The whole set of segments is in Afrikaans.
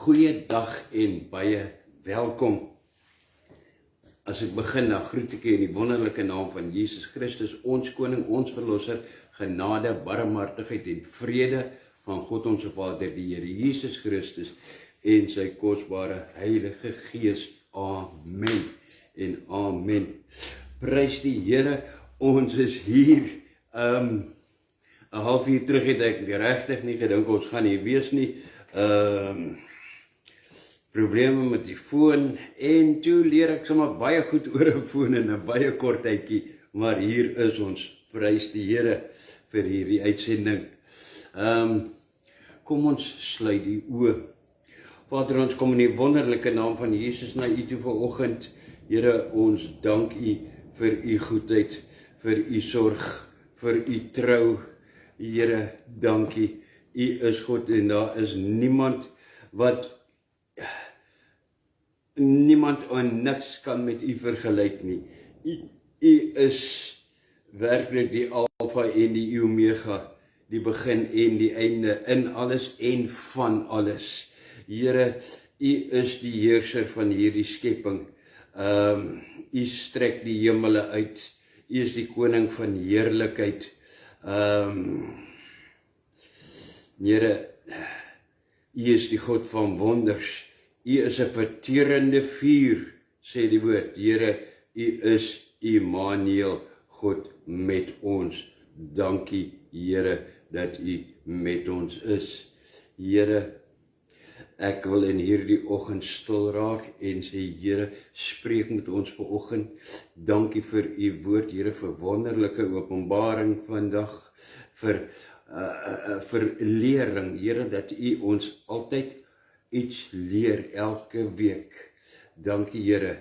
Goeiedag en baie welkom. As ek begin, dan groet ek u in die wonderlike naam van Jesus Christus, ons koning, ons verlosser, genade, barmhartigheid en vrede van God ons Vader, die Here Jesus Christus en sy kosbare Heilige Gees. Amen en amen. Prys die Here, ons is hier. 'n halfuur terug het ek regtig nie gedink ons gaan hier wees nie. Probleme met die foon en toe leer ek sommer baie goed oor 'n foon in 'n baie kort tydjie, maar hier is ons, prys die Here vir hierdie uitsending. Kom ons sluit die oë. Vader, ons kom in die wonderlike naam van Jesus na u toe vanoggend. Here, ons dank u vir u goedheid, vir u sorg, vir u trou. Here, dankie. U is God en daar is niemand en niks kan met u vergelyk nie. U is werklik die Alfa en die Omega, die begin en die einde, in alles en van alles. Here, u is die heerser van hierdie skepping. U strek die hemele uit. U is die koning van heerlikheid. Here, u is die God van wonders. U is 'n verterende vuur, sê die woord. Here, u is Immanuel, God met ons. Dankie, Here, dat u met ons is. Here, ek wil in hierdie oggend stil raak en sê, Here, spreek met ons vanoggend. Dankie vir u woord, Here, vir wonderlike openbaring vandag, vir lering, Here, dat u ons altyd iets leer elke week. Dankie, Here.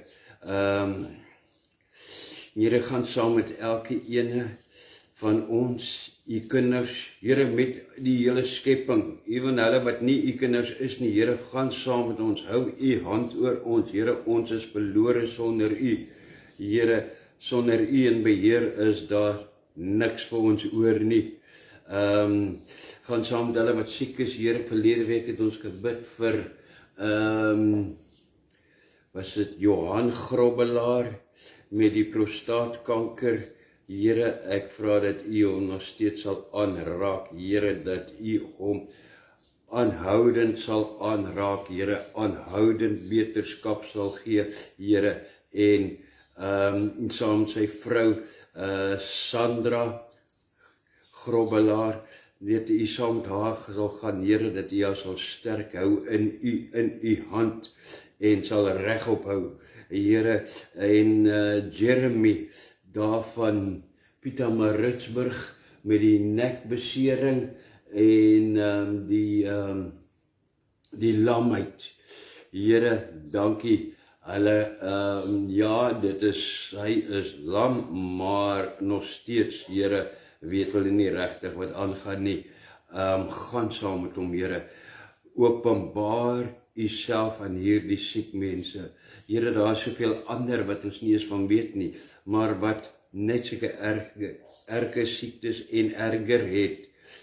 Here, gaan saam met elke ene van ons, u kinders, Here, met die hele skepping, ewen hulle wat nie u kinders is nie, Here, gaan saam met ons, hou u hand oor ons, Here, ons is verlore sonder u. Here, sonder u in beheer is daar niks vir ons oor nie. Gaan saam met hulle wat siek is, Here, verlede week het ons gebid vir was dit Johan Grobbelaar met die prostaatkanker. Here, ek vra dat u hom nog steeds sal aanraak, Here, dat u hom aanhoudend sal aanraak, Here, aanhoudend beterskap sal gee, Here, en saam met sy vrou Sandra Grobbelaar, weet u saam met haar sal gaan, Here, dat u haar sal sterk hou in u hand en sal regop hou, Here, en Jeremy daar van Pietermaritzburg met die nekbesering en die lamheid. Here, dankie. Hulle, ja, hy is lam, maar nog steeds, Here, weet hulle nie regtig wat aangaan nie. Gaan saam met hom, Here. Openbaar u self aan hierdie siek mense. Here, daar is soveel ander wat ons nie eens van weet nie, maar wat net sulke erge siektes en erger het.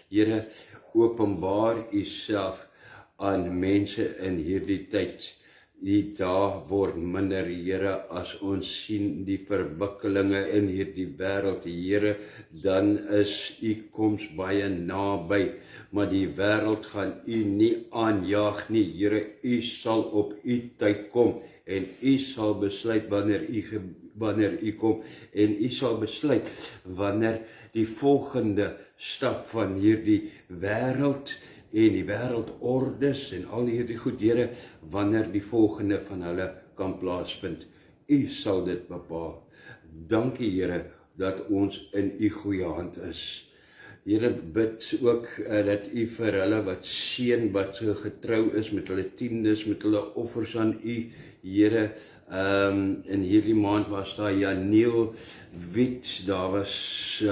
Here, openbaar u self aan mense in hierdie tyd. Die dae word minder, Here, as ons sien die verwikkelinge in hierdie wêreld, Here, dan is u koms baie naby, maar die wêreld gaan u nie aanjaag nie, Here, u sal op u tyd kom, en u sal besluit wanneer u kom, en u sal besluit wanneer die volgende stap van hierdie wêreld en die wêreldordes en al hierdie goed, Here, wanneer die volgende van hulle kan plaasvind. U sal dit bepaal. Dankie, Here, dat ons in u goeie hand is. Here, bid ook dat u vir hulle wat seën, wat so getrou is met hulle tiendes, met hulle offers aan u, Here, in hierdie maand was daar Janiel Wit, daar was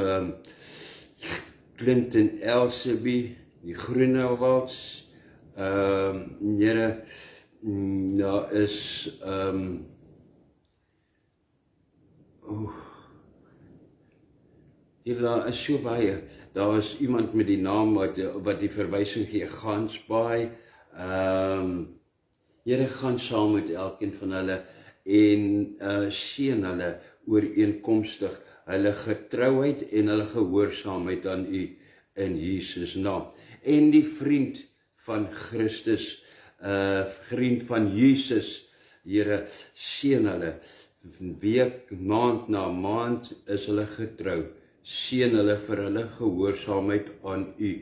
Clinton Elseby, die Groenewalds, Here, daar is daar is so baie. Daar was iemand met die naam wat die verwysing gee, Gansbaai, Here, gaan saam met elkeen van hulle en seën hulle ooreenkomstig hulle getrouheid en hulle gehoorsaamheid aan U in Jesus naam. En die vriend van Christus, vriend van Jesus, Here, seën hulle. Week, maand na maand is hulle getrou. Seën hulle vir hulle gehoorsaamheid aan U.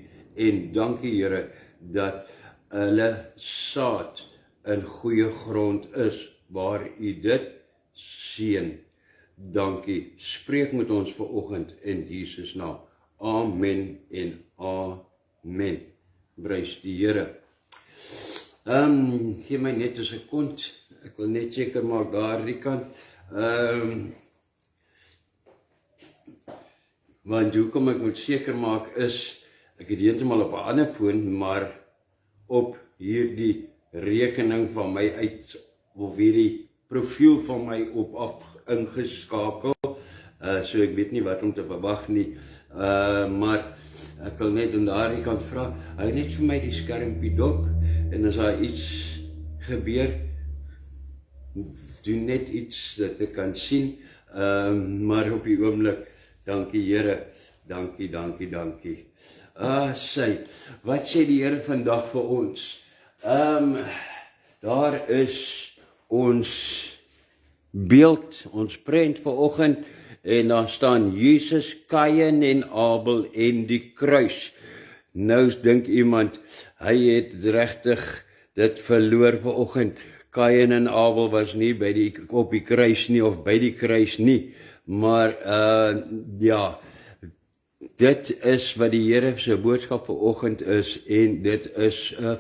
En dankie, Here, dat hulle saad in goeie grond is, waar U dit seën. Dankie. Spreek met ons vanoggend in Jesus naam. Amen en amen. Prys die Here. Gee my net 'n sekond. Ek wil net seker maak daardie kant. Want hoekom ek moet seker maak is, ek het heeltemal op 'n ander foon, maar op hierdie rekening van my uit, of hierdie profiel van my op af ingeskakel. So ek weet nie wat om te verwag nie. Maar ek wil net aan daardie kant vra, hou net vir my die skermpie dop, en as daar iets gebeur, doen net iets dat ek kan sien, maar op die oomblik, dankie Here, dankie. Wat sê die Here vandag vir ons? Daar is ons beeld, ons prent vanoggend, en daar staan Jesus, Kain en Abel en die kruis. Nou dink iemand, hy het regtig dit verloor vanoggend. Kain en Abel was nie op die kruis nie, of by die kruis nie, maar ja, dit is wat die Here se boodskap vanoggend is, en dit is 'n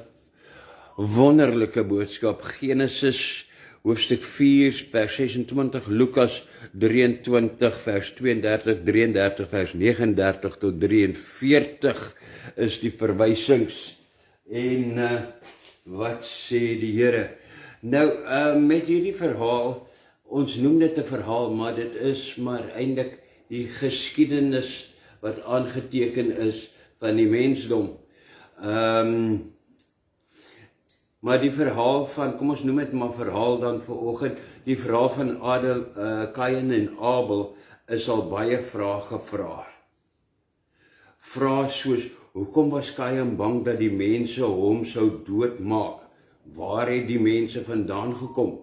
wonderlike boodskap. Genesis hoofstuk 4 vers 26, Lukas 23 vers 32, 33 vers 39 tot 43 is die verwysings. En wat sê die Here? Nou, met hierdie verhaal, ons noem dit 'n verhaal, maar dit is maar eintlik die geskiedenis wat aangeteken is van die mensdom. Maar die verhaal van, kom ons noem dit maar verhaal dan vanoggend, die verhaal van Kain en Abel is al baie vrae gevra. Vrae soos, hoekom was Kain bang dat die mense hom sou doodmaak? Waar het die mense vandaan gekom?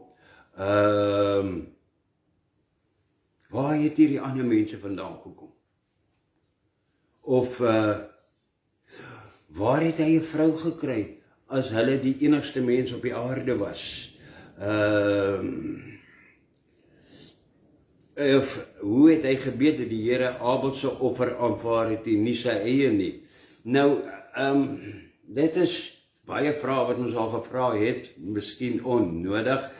Waar het hierdie ander mense vandaan gekom? Of waar het hy 'n vrou gekry as hulle die enigste mens op die aarde was? Of hoe het hy gebed dat die Here Abel se offer aanvaar het en nie sy eie nie? Nou, dit is baie vrae wat ons al gevra het, miskien onnodig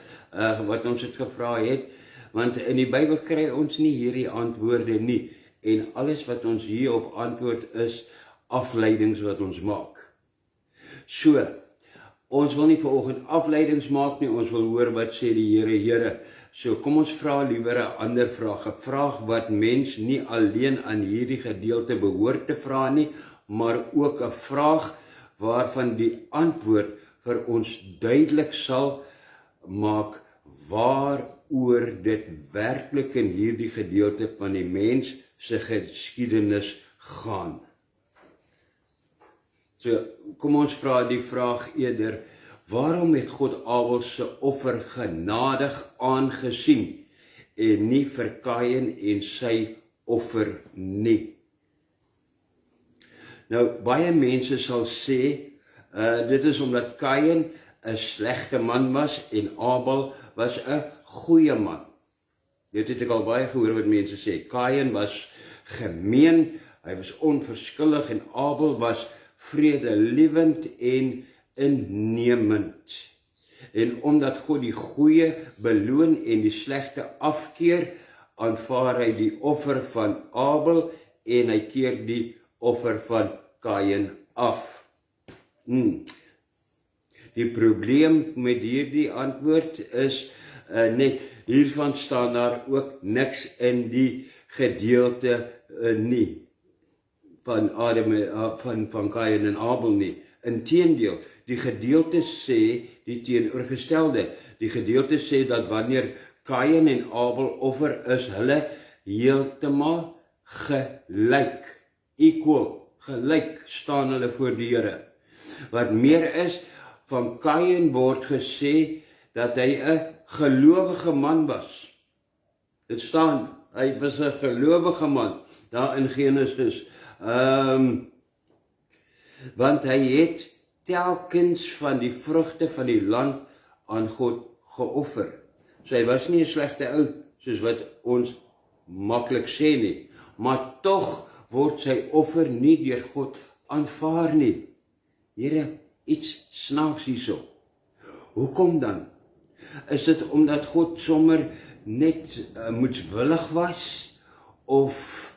wat ons het gevra het, want in die Bybel kry ons nie hierdie antwoorde nie, en alles wat ons hierop antwoord is afleidings wat ons maak. So, ons wil nie vanoggend afleidings maak nie, ons wil hoor wat sê die Here. So kom ons vra liewer 'n ander vraag, 'n vraag wat mens nie alleen aan hierdie gedeelte behoort te vra nie, maar ook 'n vraag waarvan die antwoord vir ons duidelik sal maak waaroor dit werklik in hierdie gedeelte van die mens se geskiedenis gaan. So, kom ons vra die vraag eerder, waarom het God Abel se offer genadig aangesien en nie vir Kain en sy offer nie? Nou, baie mense sal sê, dit is omdat Kain 'n slegte man was en Abel was 'n goeie man. Dit het ek al baie gehoor wat mense sê. Kain was gemeen, hy was onverskillig en Abel was vredelievend en innemend. En omdat God die goeie beloon en die slegte afkeer, aanvaar hy die offer van Abel en hy keer die offer van Kain af. Die probleem met hierdie antwoord is net, hiervan staan daar ook niks in die gedeelte nie van Kain en Abel nie. Inteendeel, die gedeelte sê die teenoorgestelde. Die gedeelte sê dat wanneer Kain en Abel offer, is hulle heeltemal gelyk, equal, gelyk staan hulle voor die Here. Wat meer is, van Kain word gesê dat hy 'n gelowige man was. Dit staan, hy was 'n gelowige man, daar in Genesis. Want hy het telkens van die vrugte van die land aan God geoffer. So hy was nie 'n slegte ou, soos wat ons maklik sê nie, maar tog word sy offer nie deur God aanvaar nie. Here, iets snaaks hierso. Hoekom dan? Is dit omdat God sommer net moedswillig was, of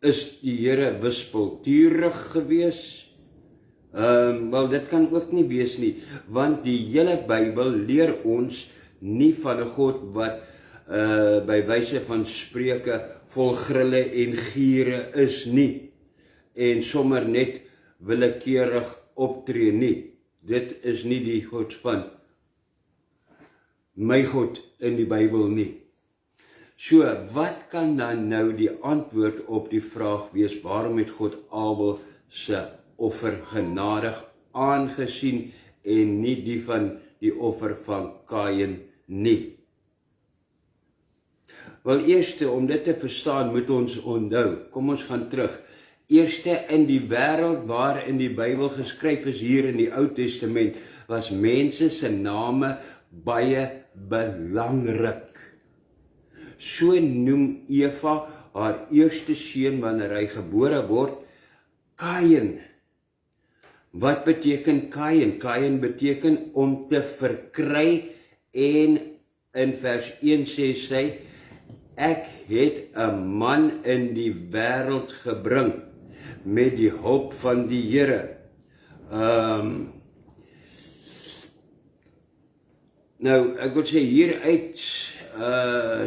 is die Here wispelturig gewees? Wel, dit kan ook nie wees nie, want die hele Bybel leer ons nie van 'n God wat by wyse van Spreuke vol grille en giere is nie, en sommer net willekeurig optree nie. Dit is nie die God van my God in die Bybel nie. So, wat kan dan nou die antwoord op die vraag wees, waarom het God Abel se offer genadig aangesien en nie die van die offer van Kain nie? Wel, eerste, om dit te verstaan, moet ons onthou, kom ons gaan terug. Eerste, in die wêreld waarin die Bybel geskryf is, hier in die Ou Testament, was mense se name baie belangrik. So noem Eva haar eerste seun wanneer hy gebore word, Kain. Wat beteken Kain? Kain beteken om te verkry, en in vers 1 sê sy, ek het 'n man in die wêreld gebring met die hulp van die Here. Nou, ek wil sê hieruit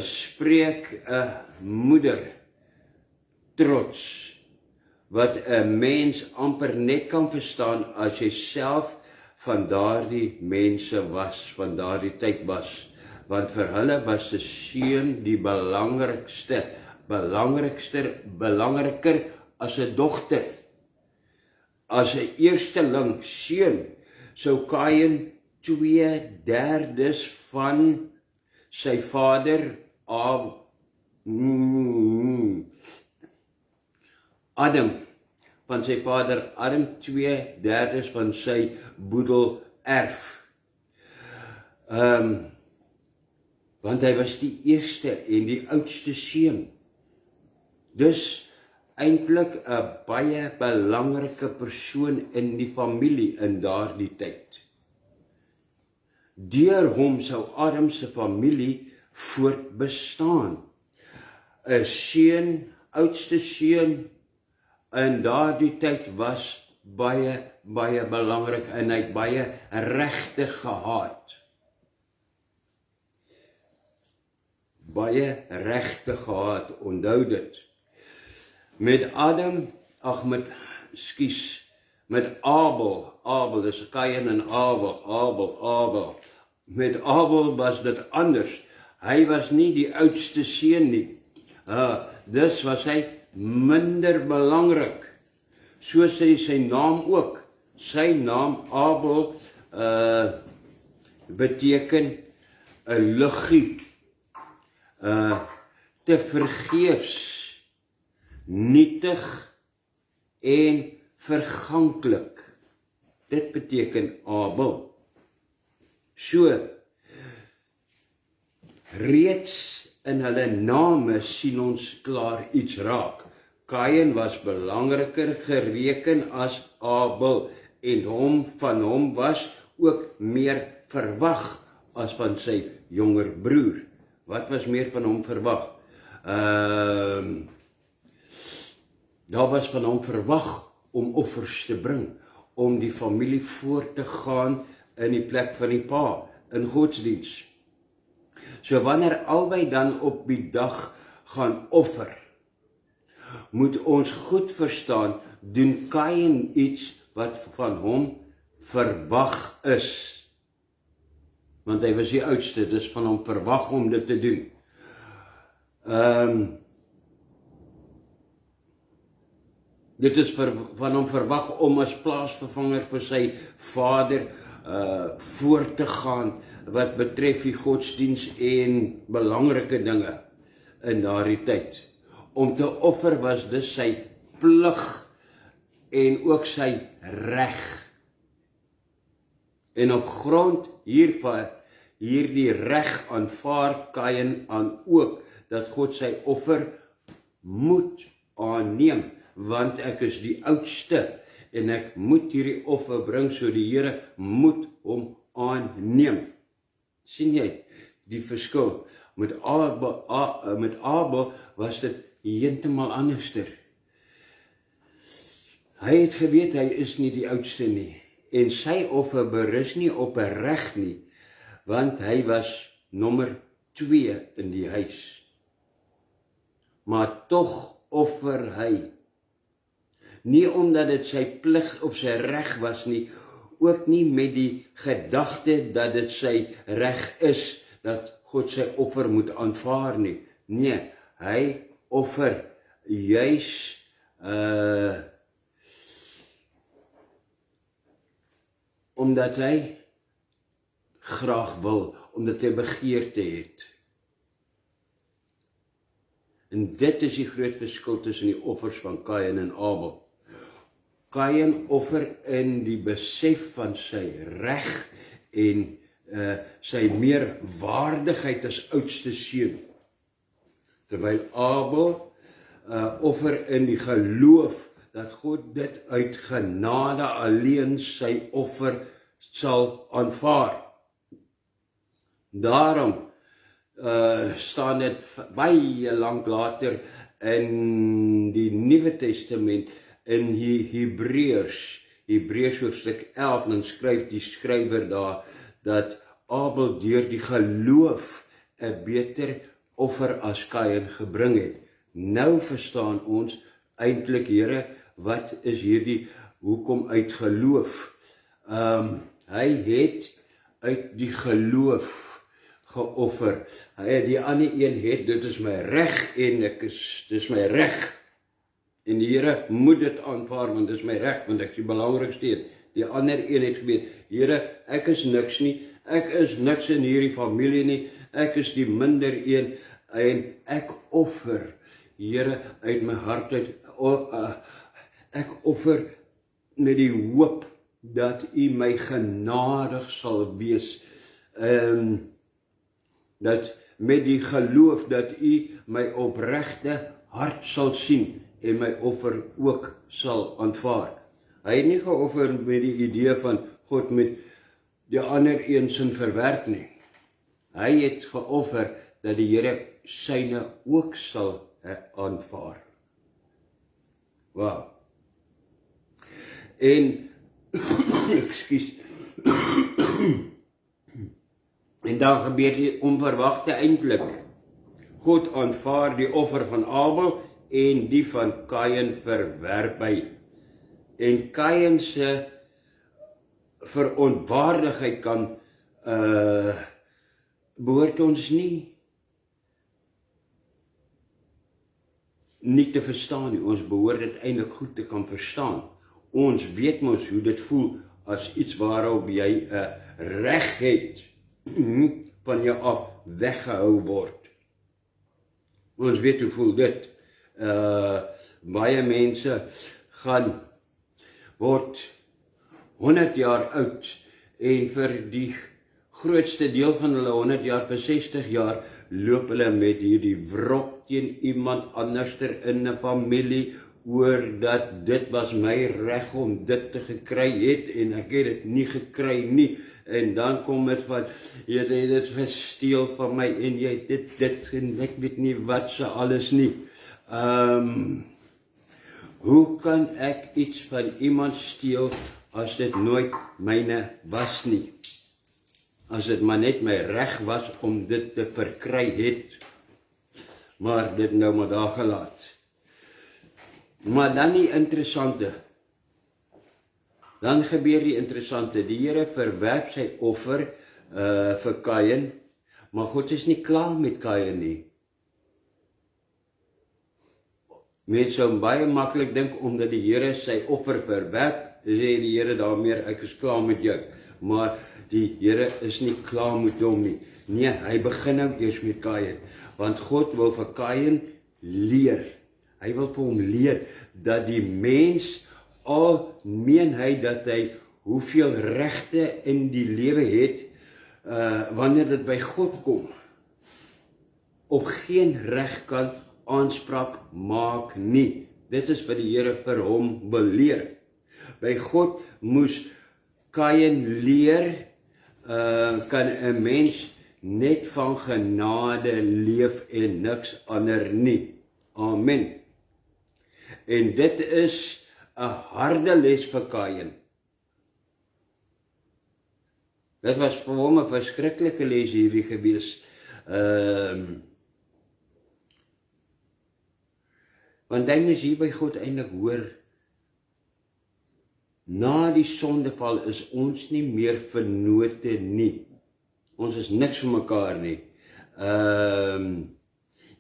spreek 'n moeder trots, wat 'n mens amper net kan verstaan as jy self van daardie mense was, van daardie tyd was. Want vir hulle was 'n seun die belangriker as 'n dogter. As 'n eersteling seun sou Kain 2/3 van sy vader Adam, van sy vader Adam 2/3 van sy boedel erf. Want hy was die eerste en die oudste seun. Dus eintlik 'n baie belangrike persoon in die familie in daardie tyd. Deur hom sou Adam se familie voortbestaan. 'n seun, oudste seun in daardie tyd was baie belangrik, en hy het baie regte gehad. Baie regte gehad, onthou dit. Met Abel, dis Kain en Abel. Met Abel was dit anders. Hy was nie die oudste seun nie. Dus was hy minder belangrik. So sê sy naam ook. Sy naam Abel beteken 'n luggie. Te vergeefs, nietig en verganklik. Dit beteken Abel. So, reeds in hulle name sien ons klaar iets raak. Kain was belangriker gereken as Abel, en van hom was ook meer verwag as van sy jonger broer. Wat was meer van hom verwag? Daar was van hom verwag om offers te bring, om die familie voor te gaan in die plek van die pa, in godsdiens. So wanneer albei dan op die dag gaan offer, moet ons goed verstaan, doen Kain iets wat van hom verwag is. Want hy was die oudste, dis van hom verwag om dit te doen. Dit is van hom verwag om as plaasvervanger vir sy vader voor te gaan, wat betref die godsdiens en belangrike dinge in daardie tyd. Om te offer was dus sy plig en ook sy reg. En op grond hiervan, hierdie reg aanvaar Kain aan ook, dat God sy offer moet aanneem, want ek is die oudste, en ek moet hierdie offer bring, so die Here moet hom aanneem. Sien jy die verskil? Met Abel was dit heeltemal anderster. Hy het geweet, hy is nie die oudste nie, en sy offer berus nie op 'n reg nie, want hy was nommer 2 in die huis. Maar tog offer hy, nie omdat dit sy plig of sy reg was nie, ook nie met die gedagte dat dit sy reg is, dat God sy offer moet aanvaar nie. Nee, hy offer juis omdat hy graag wil, omdat hy begeerte het. En dit is die groot verskil tussen die offers van Kain en Abel. Kain offer in die besef van sy reg en sy meerwaardigheid as oudste seun, terwyl Abel offer in die geloof dat God dit uit genade alleen sy offer sal aanvaar. Daarom staan dit baie lank later in die Nuwe Testament in die Hebreërs hoofstuk 11, dan skryf die skrywer daar dat Abel deur die geloof 'n beter offer as Kain gebring het. Nou verstaan ons eintlik, Here, wat is hierdie, hoekom uit geloof? Hy het uit die geloof geoffer. Die ander een het, dit is my reg en dis my reg. En die Here moet dit aanvaar, want dit is my reg, want ek is die belangrikste een. Die ander een het geweet, Here, ek is niks nie, ek is niks in hierdie familie nie, ek is die minder een, en ek offer, Here, uit my hart uit, ek offer met die hoop dat U my genadig sal wees, dat met die geloof dat U my opregte hart sal sien en my offer ook sal aanvaar. Hy het nie geoffer met die idee van God met die ander een sin verwerk nie. Hy het geoffer dat die Here syne ook sal aanvaar. Wow. En ekskuus. En dan gebeur die onverwagte eintlik. God aanvaar die offer van Abel en die van Kain verwerp hy. En Kain se verontwaardigheid kan behoort ons nie te verstaan nie. Ons behoort dit eintlik goed te kan verstaan. Ons weet mos hoe dit voel as iets waarop jy 'n reg het van jou af weggehou word. Ons weet hoe voel dit. Baie mense word 100 jaar oud en vir die grootste deel van hulle 100 jaar, vir 60 jaar, loop hulle met hierdie wrok teen iemand anderster in 'n familie oor dat dit was my reg om dit te gekry het en ek het dit nie gekry nie. En dan kom dit van, jy het dit gesteel van my en jy het dit en ek weet nie wat se alles nie. Hoe kan ek iets van iemand steel as dit nooit myne was nie? As dit maar net my reg was om dit te verkry het. Maar dit nou maar daar gelaat. Maar dan die interessante, dan gebeur die interessante, die Here verwerp sy offer vir Kain, maar God is nie klaar met Kain nie. Mense sou baie maklik dink, omdat die Here sy offer verwerp, sê die Here daarmee, ek is klaar met jou. Maar die Here is nie klaar met hom nie. Nee, hy begin nou eers met Kain, want God wil vir Kain leer. Hy wil vir hom leer dat die mens, al meen hy dat hy hoeveel regte in die lewe het, wanneer dit by God kom, op geen reg kan aanspraak maak nie. Dit is wat die Here vir hom beleer. By God moes Kain leer, kan 'n mens net van genade leef en niks ander nie. Amen. En dit is 'n harde les vir Kain. Dit was vir hom 'n verskriklike les hierdie gewees. Want dan is hier by God eintlik hoor, na die sondeval is ons nie meer vennote nie. Ons is niks vir mekaar nie.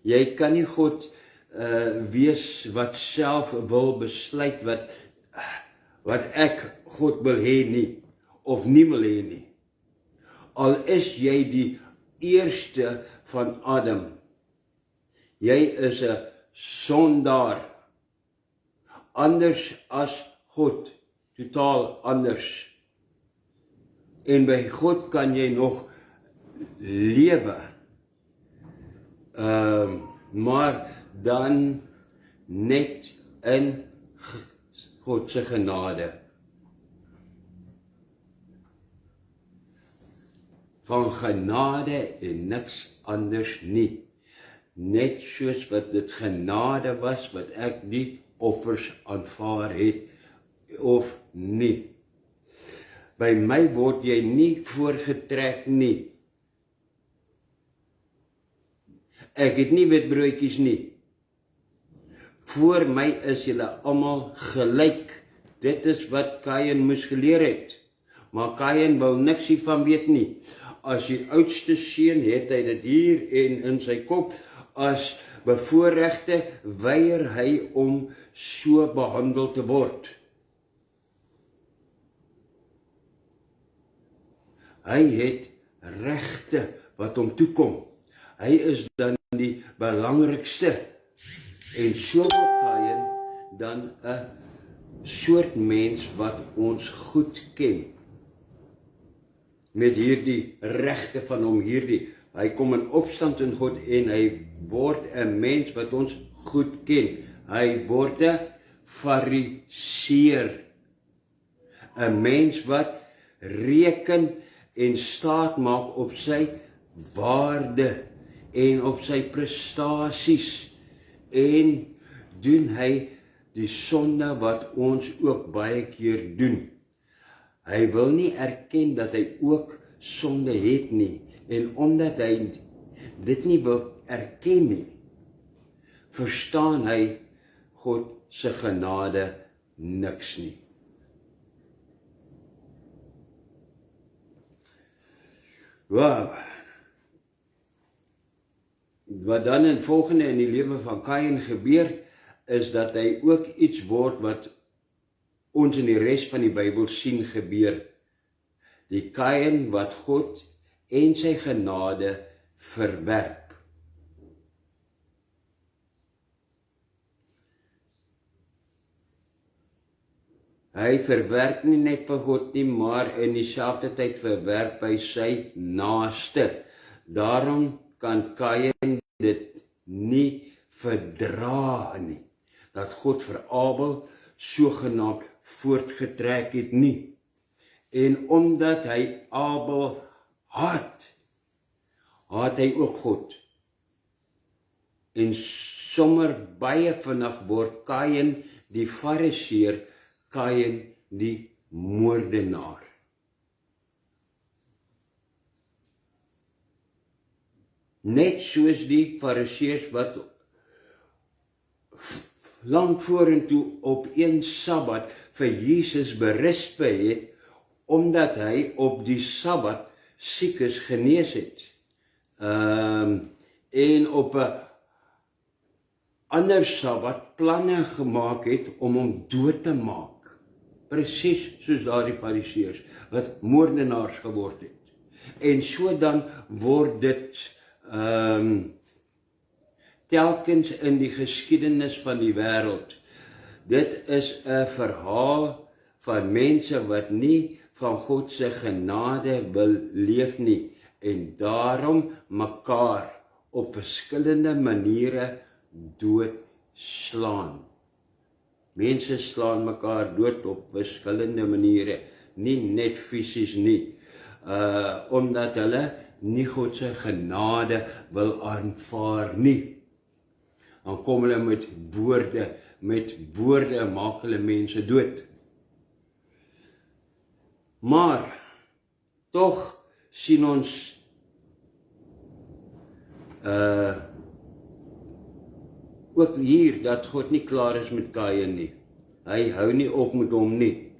Jy kan nie God wees wat self wil besluit wat ek God wil hê nie, of nie wil hê nie. Al is jy die eerste van Adam. Jy is 'n sondaar. Anders as God. Totaal anders. En by God kan jy nog lewe. Maar dan net in God se genade. Van genade en niks anders nie. Net soos wat dit genade was, wat ek die offers aanvaar het, of nie. By my word jy nie voorgetrek nie. Ek het nie witbroodjies nie. Voor my is julle almal gelyk. Dit is wat Kain moes geleer het. Maar Kain wou niks hiervan weet nie. As die oudste seun het hy dit hier en in sy kop, as bevoorregte weier hy om so behandel te word. Hy het regte wat hom toekom. Hy is dan die belangrikste. En so word Kain dan 'n soort mens wat ons goed ken. Met hierdie regte van hom, hy kom in opstand in God en hy word 'n mens wat ons goed ken. Hy word 'n fariseer. 'n Mens wat reken en staat maak op sy waarde en op sy prestasies, en doen hy die sonde wat ons ook baie keer doen. Hy wil nie erken dat hy ook sonde het nie, en omdat hy dit nie wil erken nie, verstaan hy God se genade niks nie. Wow. Wat dan in volgende in die lewe van Kain gebeur, is dat hy ook iets word wat ons in die res van die Bybel sien gebeur. Die Kain wat God en sy genade verwerp. Hy verwerp nie net vir God nie, maar in dieselfde tyd verwerp hy sy naaste. Daarom kan Kain dit nie verdra nie, dat God vir Abel sogenaamd voortgetrek het nie. En omdat hy Abel haat hy ook God. En sommer baie vinnig word Kain die fariseer, Kain die moordenaar. Net soos die fariseërs wat lang vorentoe op een Sabbat vir Jesus berisp het, omdat hy op die Sabbat siekes genees het. En op 'n ander Sabbat planne gemaak het om hom dood te maak. Presies soos daardie Fariseërs wat moordenaars geword het. En so dan word dit telkens in die geskiedenis van die wêreld. Dit is 'n verhaal van mense wat nie van God se genade wil leef nie en daarom mekaar op verskillende maniere doodslaan. Mense slaan mekaar dood op verskillende maniere, nie net fisies nie, omdat hulle nie God se genade wil aanvaar nie. Dan kom hulle met woorde maak hulle mense dood. Maar tog sien ons ook hier dat God nie klaar is met Kain nie. Hy hou nie op met hom nie.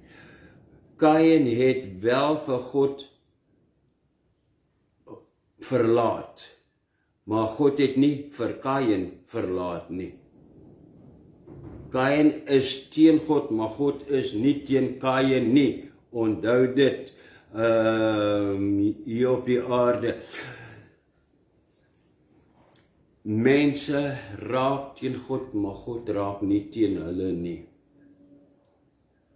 Kain het wel vir God verlaat, maar God het nie vir Kain verlaat nie. Kain is teen God, maar God is nie teen Kain nie. Onthou dit hier op die aarde. Mense raak teen God, maar God raak nie teen hulle nie.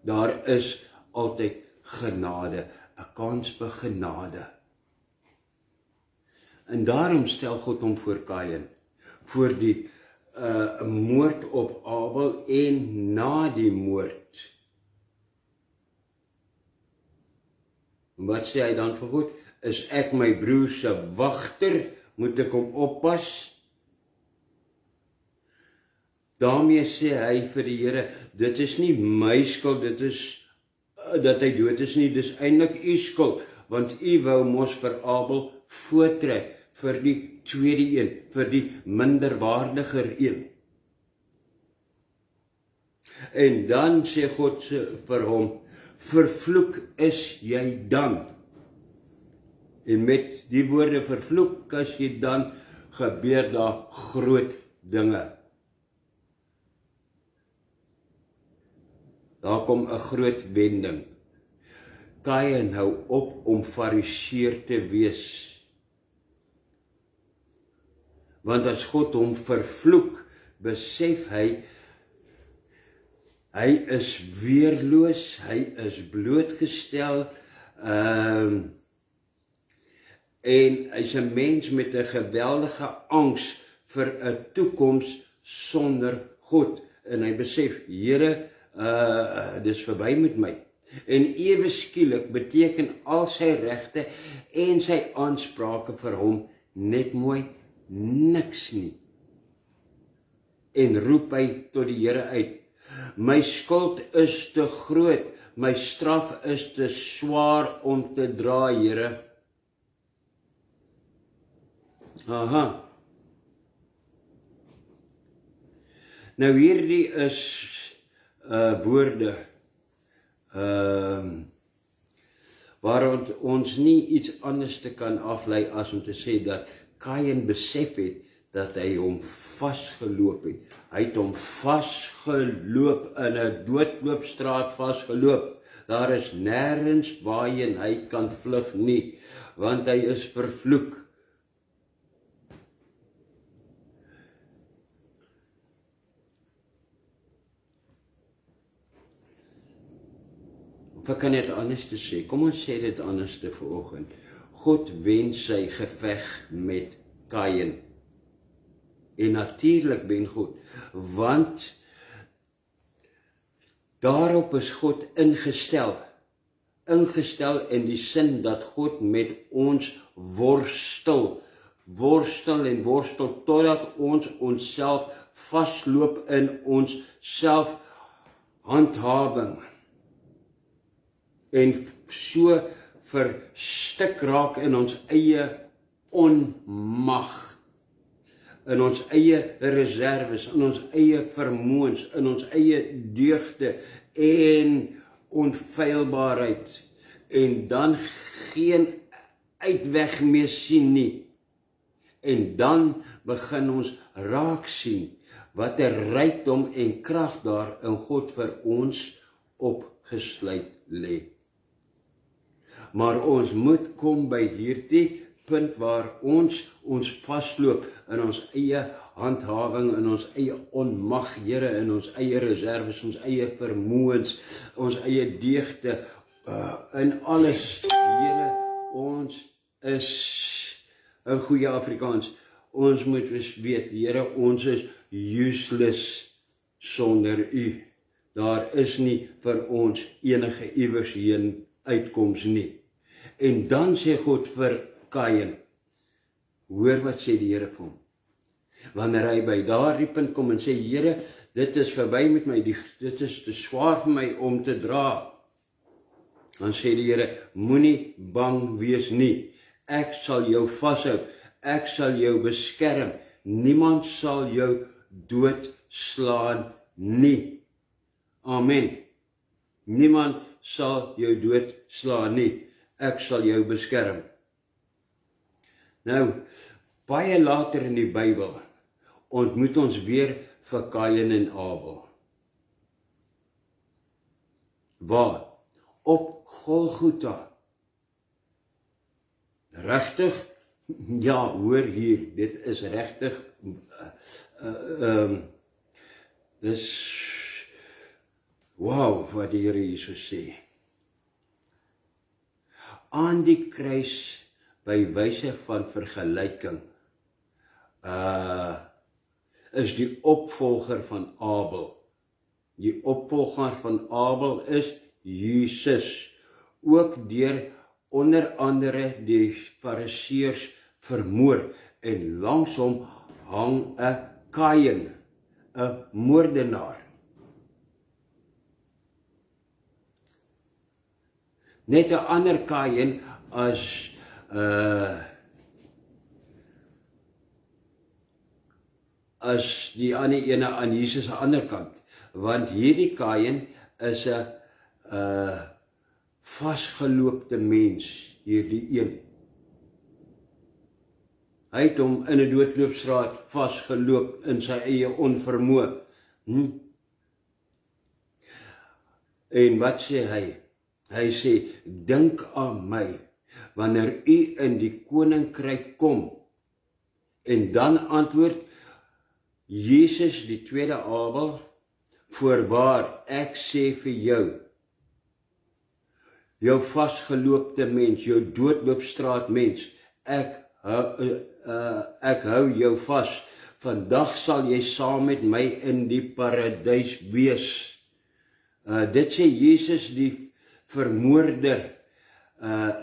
Daar is altyd genade, 'n kans vir genade. En daarom stel God hom voor Kain, voor die moord op Abel en na die moord. Wat sê hy dan vir God? Is ek my broer se wagter? Moet ek hom oppas? Daarmee sê hy vir die Here, dit is nie my skuld, dit is dat hy dood is nie, dis eintlik u skuld, want u wou mos vir Abel voortrek, vir die tweede een, vir die minderwaardiger een. En dan sê God vir hom, vervloek is jy dan. En met die woorde vervloek as jy dan, gebeur daar groot dinge. Daar kom 'n groot wending. Kain hou op om fariseer te wees. Want as God hom vervloek, besef hy is weerloos, hy is blootgestel, en hy's 'n mens met 'n geweldige angs vir 'n toekoms sonder God. En hy besef, Here, dis verby met my. En ewe skielik beteken al sy regte en sy aansprake vir hom net mooi niks nie. En roep hy tot die Here uit, my skuld is te groot, my straf is te swaar om te dra, Here. Aha. Nou hierdie is woorde waar ons nie iets anders te kan aflei as om te sê dat Kain besef het dat hy hom vasgeloop het. Hy het hom vasgeloop in 'n doodloopstraat vasgeloop. Daar is nêrens waarheen hy kan vlug nie, want hy is vervloek. Of ek kan dit anders te sê, kom ons sê dit anders te vanoggend. God wen sy geveg met Kain. En natuurlik wen God, want daarop is God ingestel in die sin dat God met ons worstel totdat ons onsself vasloop in ons selfhandhawing en so verstik raak in ons eie onmag. in ons eie reserves, in ons eie vermoëns, in ons eie deugde en onfeilbaarheid, en dan geen uitweg meer sien nie. En dan begin ons raak sien wat 'n rykdom en krag daar in God vir ons opgesluit lê. Maar ons moet kom by hierdie punt waar ons vasloop in ons eie handhawing, in ons eie onmag, Here, in ons eie reserves, ons eie vermoëns, ons eie deugde, in alles. Here, ons is, in goeie Afrikaans, ons moet weet, Here, ons is useless sonder U. Daar is nie vir ons enige iewers heen uitkoms nie. En dan sê God vir Kain, hoor wat sê die Here vir hom. Wanneer hy by daardie punt kom en sê, Here, dit is verby met my, dit is te swaar vir my om te dra. Dan sê die Here, moenie bang wees nie. Ek sal jou vashou, ek sal jou beskerm. Niemand sal jou doodslaan nie. Amen. Niemand sal jou doodslaan nie. Ek sal jou beskerm. Nou, baie later in die Bybel ontmoet ons weer vir Kain en Abel. Waar? Op Golgotha. Regtig? Ja, hoor hier, dit is regtig, dis, wow, wat die Here Jesus sê. Aan die kruis, by wyse van vergelyking, is die opvolger van Abel. Die opvolger van Abel is Jesus, ook deur onder andere die Fariseërs vermoor, en langs hom hang 'n Kain, 'n moordenaar. Net 'n ander Kain as die ander ene aan Jesus se ander kant, want hierdie Kain is 'n vasgeloopte mens, hierdie een. Hy het hom in 'n doodloopstraat vasgeloop in sy eie onvermoë. En wat sê hy? Hy sê, dink aan my, wanneer u in die koninkryk kom. En dan antwoord Jesus, die tweede Abel, voorwaar, ek sê vir jou, jou vasgeloopte mens, jou doodloopstraat mens, ek hou jou vas. Vandag sal jy saam met my in die paradys wees. Dit sê Jesus, die vermoorder,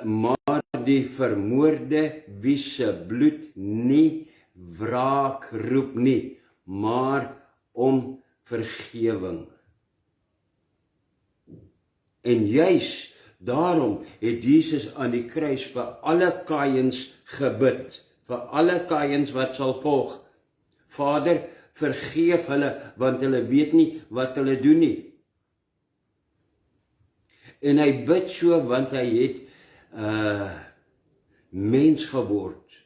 maar die vermoorde wie se bloed nie wraak roep nie, maar om vergewing. En juis daarom het Jesus aan die kruis vir alle Kains gebid, vir alle Kains wat sal volg. Vader, vergeef hulle, want hulle weet nie wat hulle doen nie. En hy bid so, want hy het mens geword,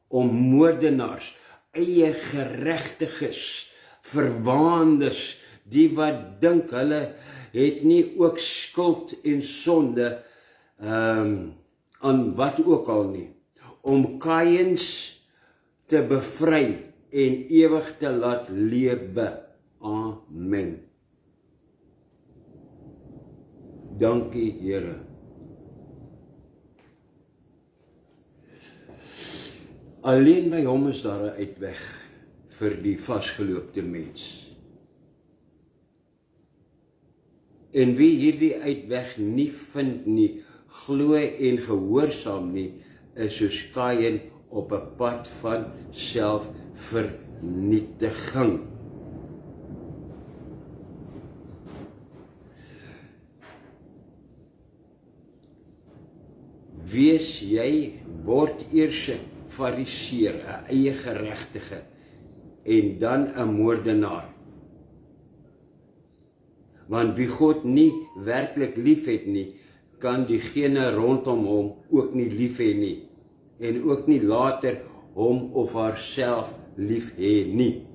om moordenaars, eie geregtiges, verwaanders, die wat dink hulle het nie ook skuld en sonde aan wat ook al nie, om Kains te bevry en ewig te laat lewe. Amen. Dankie, Here. Alleen by hom is daar 'n uitweg vir die vasgeloopte mens. En wie hierdie uitweg nie vind nie, glo en gehoorsaam nie, is soos Kain op 'n pad van selfvernietiging. Wees jy, word eers 'n Fariseer, 'n eie geregtige, en dan 'n moordenaar. Want wie God nie werklik lief het nie, kan diegene rondom hom ook nie lief hê nie, en ook nie later hom of haarself lief hê nie.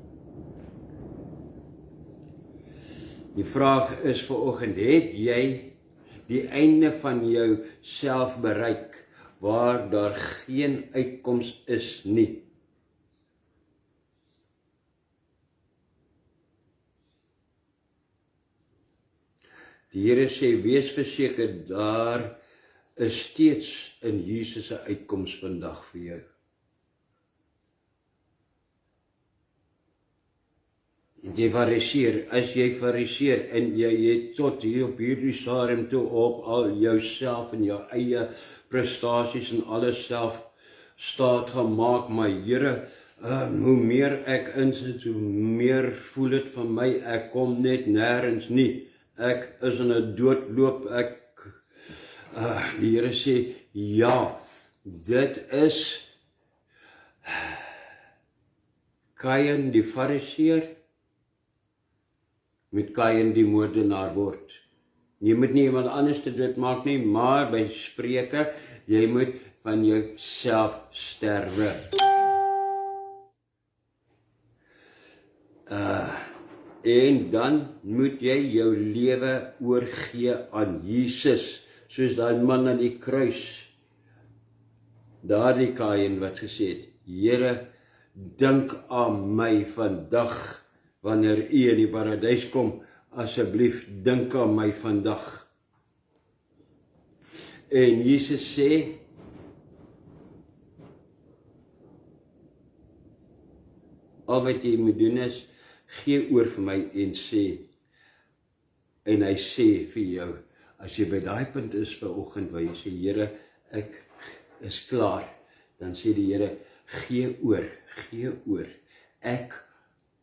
Die vraag is vanoggend, het jy die einde van jou self bereik, waar daar geen uitkoms is nie? Die Here sê, wees verseker, daar is steeds in Jesus 'n uitkoms vandag vir jou. As jy fariseer en jy tot hier op hierdie stadium toe op al jouself en jou eie prestasies en alles self staat gemaak, maar Here, hoe meer ek insit, hoe meer voel dit van my, ek kom net nêrens nie, ek is in 'n doodloop, die Here sê, ja, dit is Kain die fariseer, moet Kain die moordenaar word. Jy moet nie iemand anders te dood maak nie, maar by Spreuke, jy moet van jouself sterwe. En dan moet jy jou lewe oorgee aan Jesus, soos daai man aan die kruis. Daardie Kain wat gesê het, Here, dink aan my vandag, wanneer U in die paradys kom, asseblief dink aan my vandag. En Jesus sê, al wat jy moet doen is, gee oor vir my en sê, en hy sê vir jou, as jy by daai punt is vanoggend, waar jy sê, Here, ek is klaar, dan sê die Here, gee oor, ek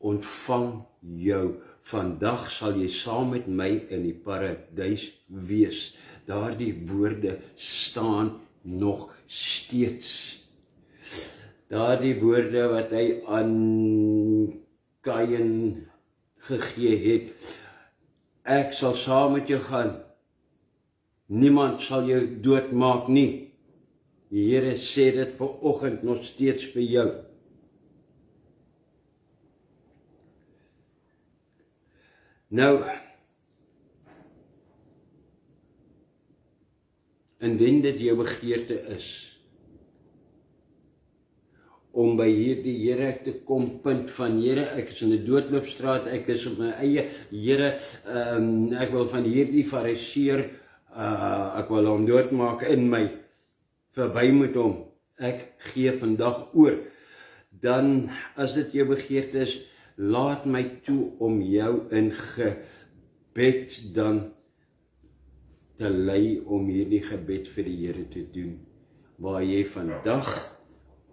ontvang jou, vandag sal jy saam met my in die paradys wees. Daardie woorde staan nog steeds. Daardie woorde wat hy aan Kain gegee het, ek sal saam met jou gaan, niemand sal jou doodmaak nie. Die Here sê dit vanoggend nog steeds vir jou. Nou, indien dit jou begeerte is, om by hierdie Here te kom, punt van Here, ek is in 'n doodloopstraat, ek is op my eie, Here, ek wil van hierdie fariseer, ek wil hom doodmaak in my, verby met hom, ek gee vandag oor, dan, as dit jou begeerte is, laat my toe om jou in gebed dan te lei om hierdie gebed vir die Here te doen, waar jy vandag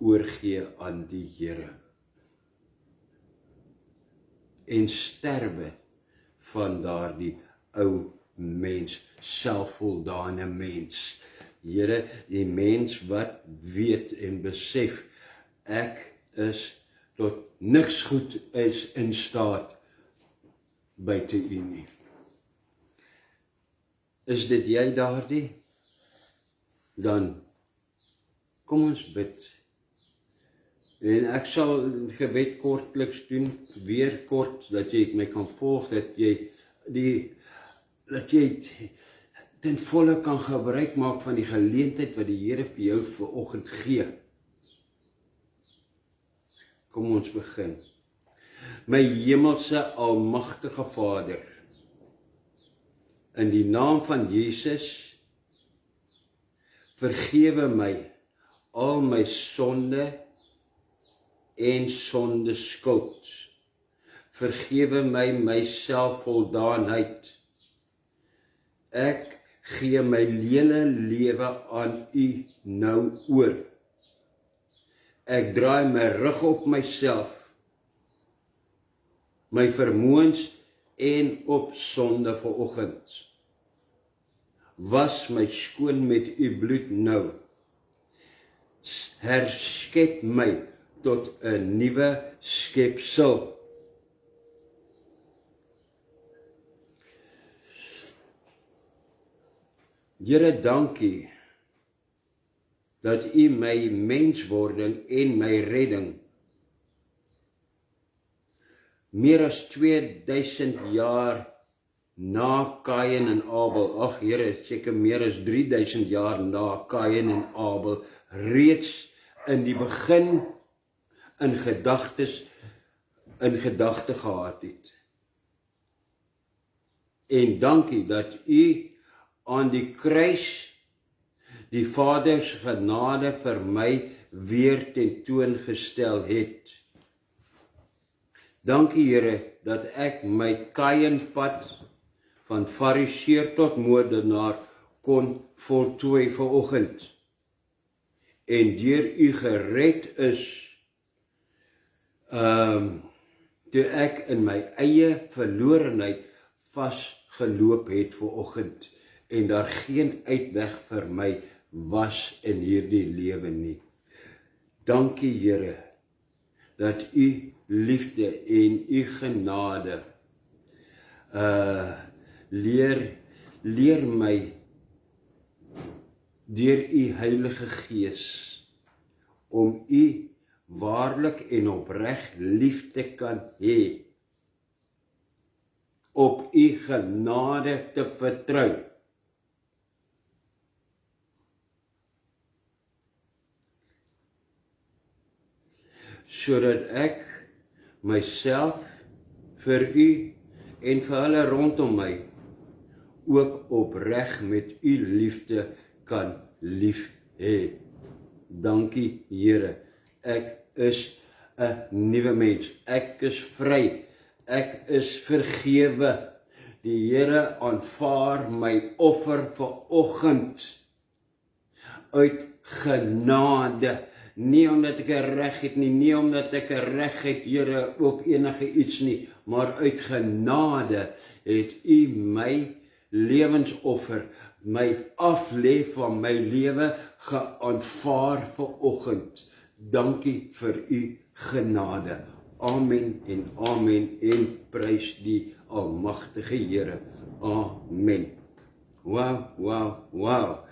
oorgee aan die Here en sterwe van daardie ou mens, selfvoldane mens. Here, die mens wat weet en besef, ek is tot niks goed is in staat buite U nie. Is dit jy daardie? Dan kom ons bid. En ek sal gebed kortliks doen, weer kort, dat jy my kan volg, dat jy ten volle kan gebruik maak van die geleentheid wat die Here vir jou vanoggend gee. Kom ons begin. My hemelse almagtige Vader, in die naam van Jesus, vergewe my al my sonde en sonde skuld. Vergewe my my selfvoldaanheid. Ek gee my hele lewe aan U nou oor. Ek draai my rug op myself, my vermoëns en op sonde vanoggend. Was my skoon met U bloed nou. Herskep my tot 'n nuwe skepsel. Here, dankie dat U my menswording en my redding meer as 2000 jaar na Kain en Abel, ag Here, seker meer as 3000 jaar na Kain en Abel, reeds in die begin in gedagte gehad het. En dankie dat U aan die kruis die Vader se genade vir my weer tentoongestel het. Dankie Here dat ek my Kainpad van fariseer tot moordenaar kon voltooi vanoggend. En deur U gered is, toe ek in my eie verlorenheid vasgeloop het vanoggend en daar geen uitweg vir my was in hierdie lewe nie. Dankie Here dat U liefde en U genade leer my deur U Heilige Gees om U waarlik en opreg lief te kan hê, op U genade te vertrou. Sodat ek myself vir U en vir hulle rondom my ook opreg met U liefde kan lief hê. Dankie Here, ek is 'n nuwe mens, ek is vry, ek is vergewe. Die Here aanvaar my offer vanoggend uit genade. Nie omdat ek reg het nie, nie omdat ek reg het, Here, ook enige iets nie, maar uit genade het U my lewensoffer, my aflê van my lewe geaanvaar vanoggend. Dankie vir U genade. Amen en amen en prys die almagtige Here. Amen. Wow. Wow.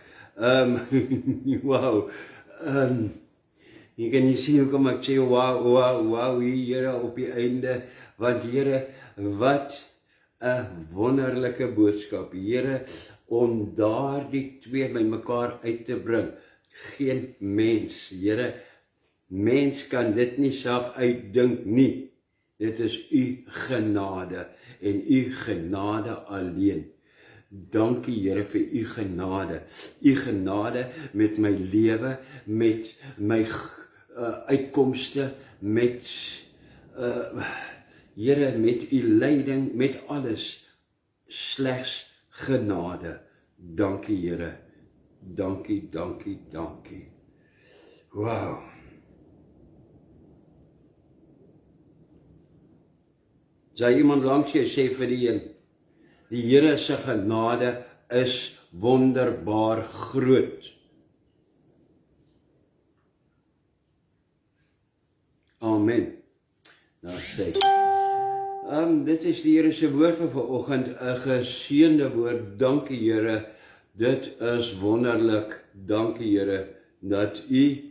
Jy kan nie sien hoekom ek sê wow, Here op die einde, want Here, wat 'n wonderlike boodskap, Here, om daardie twee by mekaar uit te bring. Geen mens, Here, mens kan dit nie self uitdink nie. Dit is U genade en U genade alleen. Dankie Here vir U genade. U genade met my lewe, met my uitkomste, met Here, met U leiding, met alles. Slegs genade. Dankie Here. Dankie. Wow. Sy iemand langs jou sê vir die een, die Here se genade is wonderbaar groot. Amen. Nou sê. Dit is die Here se woord vir vanoggend, 'n geseënde woord. Dankie Here. Dit is wonderlik. Dankie Here dat U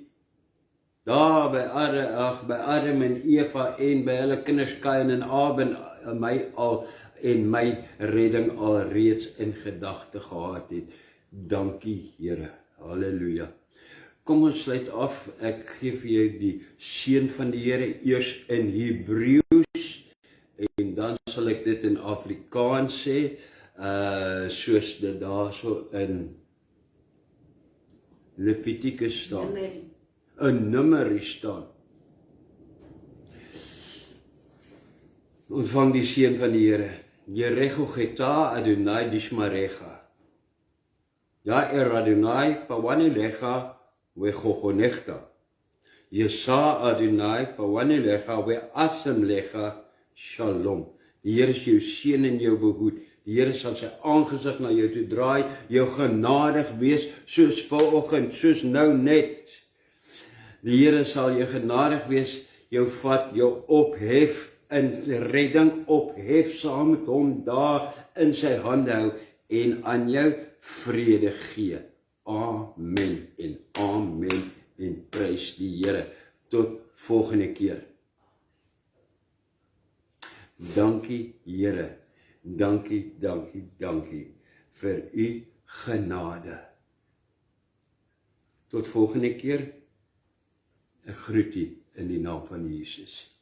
daar by Adam en Eva en by hulle kinders Kain en Abel en my redding al reeds in gedagte gehad het. Dankie Here. Halleluja. Kom ons sluit af. Ek gee vir jou die seën van die Here eers in Hebreëus en dan sal ek dit in Afrikaans sê, soos dit daarso in Levitikus staan. In Numeri staan. Ontvang die seën van die Here. Yerechocheta Adonai dishmarecha. Yair Adonai pawanilecha wechochonechta. Yesa Adonai pawanilecha weasemlecha shalom. Die Here is jou seën en jou behoed. Die Here sal sy aangesig na jou toe draai, jou genadig wees, soos vanoggend, soos nou net. Die Here sal jou genadig wees, jou vat, jou ophef in redding, ophef saam met hom daar in sy hande hou en aan jou vrede gee. Amen en amen en prys die Here. Tot volgende keer. Dankie Here, dankie, dankie, dankie vir u genade. Tot volgende keer, ek groet u in die naam van Jesus.